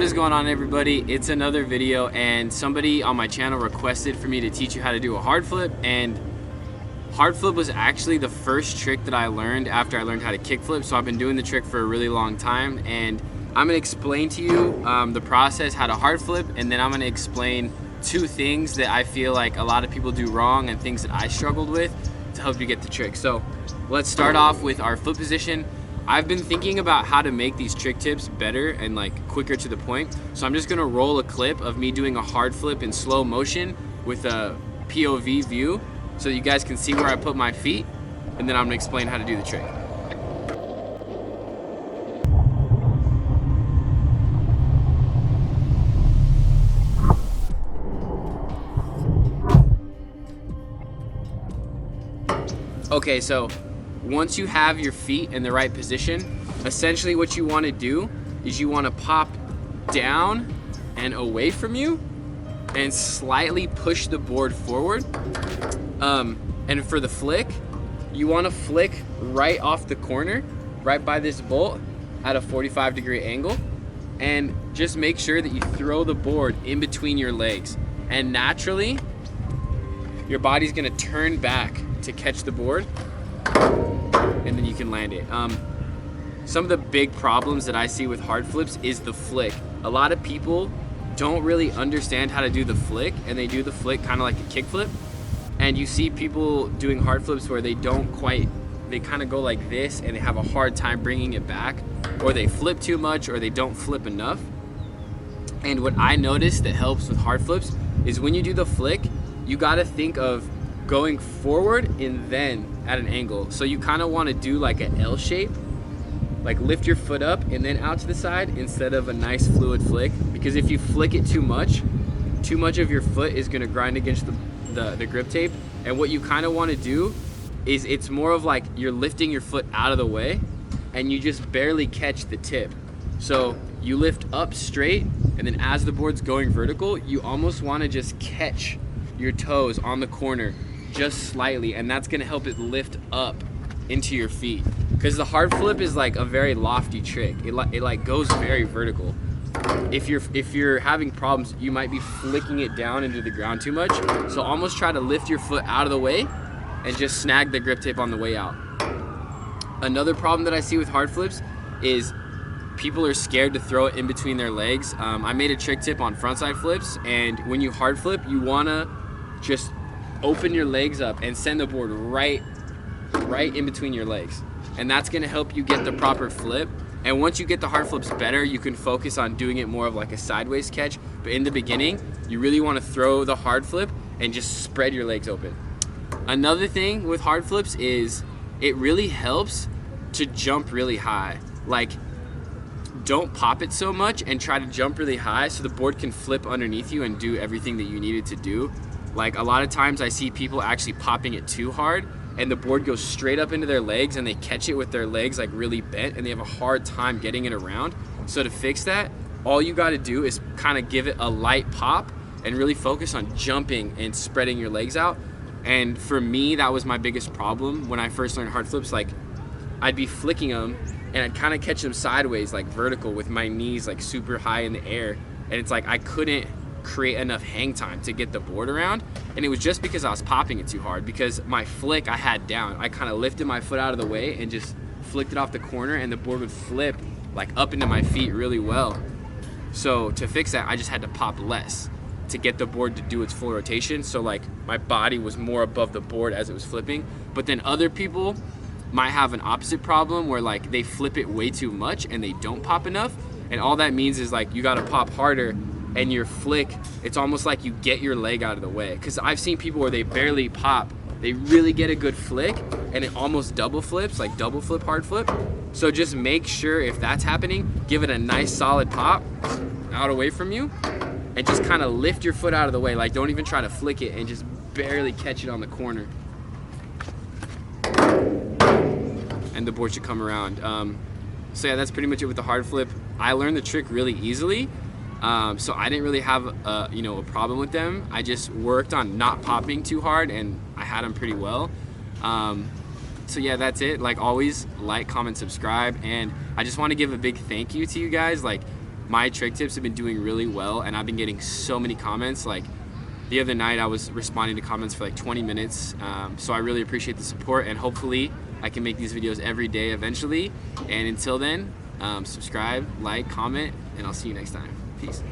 is going on, everybody? It's another video, and somebody on my channel requested for me to teach you how to do a hard flip, and hard flip was actually the first trick that I learned after I learned how to kick flip. So I've been doing the trick for a really long time, and I'm gonna explain to you the process, how to hard flip, and then I'm gonna explain two things that I feel like a lot of people do wrong and things that I struggled with to help you get the trick. So let's start off with our flip position. I've been thinking about how to make these trick tips better and like quicker to the point. So I'm just gonna roll a clip of me doing a hard flip in slow motion with a POV view so that you guys can see where I put my feet, and then I'm gonna explain how to do the trick. Okay, so once you have your feet in the right position, essentially what you want to do is you want to pop down and away from you and slightly push the board forward. And for the flick, you want to flick right off the corner, right by this bolt at a 45-degree angle, and just make sure that you throw the board in between your legs. And naturally, your body's going to turn back to catch the board, and then you can land it. Some of the big problems that I see with hard flips is the flick. A lot of people don't really understand how to do the flick, and they do the flick kind of like a kick flip. And you see people doing hard flips where they kind of go like this and they have a hard time bringing it back, or they flip too much, or they don't flip enough. And what I noticed that helps with hard flips is when you do the flick, you got to think of going forward and then at an angle. So you kind of want to do like an L shape, like lift your foot up and then out to the side instead of a nice fluid flick, because if you flick it too much of your foot is going to grind against the grip tape. And what you kind of want to do is it's more of like you're lifting your foot out of the way and you just barely catch the tip. So you lift up straight, and then as the board's going vertical, you almost want to just catch your toes on the corner just slightly, and that's gonna help it lift up into your feet, because the hard flip is like a very lofty trick. It like goes very vertical. If you're having problems, you might be flicking it down into the ground too much. So almost try to lift your foot out of the way and just snag the grip tape on the way out. Another problem that I see with hard flips is people are scared to throw it in between their legs. I made a trick tip on frontside flips, and when you hard flip, you wanna just open your legs up and send the board right in between your legs, and that's gonna help you get the proper flip. And once you get the hard flips better, you can focus on doing it more of like a sideways catch. But in the beginning, you really want to throw the hard flip and just spread your legs open. Another thing with hard flips is it really helps to jump really high. Like, don't pop it so much and try to jump really high so the board can flip underneath you and do everything that you need it to do. Like, a lot of times I see people actually popping it too hard and the board goes straight up into their legs and they catch it with their legs like really bent, and they have a hard time getting it around. So to fix that, all you got to do is kind of give it a light pop and really focus on jumping and spreading your legs out. And for me, that was my biggest problem when I first learned hard flips. Like, I'd be flicking them and I'd kind of catch them sideways, like vertical, with my knees like super high in the air, and it's like I couldn't create enough hang time to get the board around. And it was just because I was popping it too hard, because my flick I had down. I kind of lifted my foot out of the way and just flicked it off the corner, and the board would flip like up into my feet really well. So to fix that, I just had to pop less to get the board to do its full rotation. So like my body was more above the board as it was flipping. But then other people might have an opposite problem where like they flip it way too much and they don't pop enough. And all that means is like you got to pop harder, and your flick, it's almost like you get your leg out of the way. Because I've seen people where they barely pop, they really get a good flick, and it almost double flips, like double flip, hard flip. So just make sure if that's happening, give it a nice solid pop out away from you, and just kind of lift your foot out of the way. Like, don't even try to flick it, and just barely catch it on the corner. And the board should come around. So yeah, that's pretty much it with the hard flip. I learned the trick really easily. So I didn't really have a problem with them. I just worked on not popping too hard, and I had them pretty well. So yeah, that's it. Like always, like, comment, subscribe, and I just want to give a big thank you to you guys. Like, my trick tips have been doing really well, and I've been getting so many comments. Like the other night I was responding to comments for like 20 minutes. So I really appreciate the support, and hopefully I can make these videos every day eventually. And until then, subscribe, like, comment, and I'll see you next time. Peace.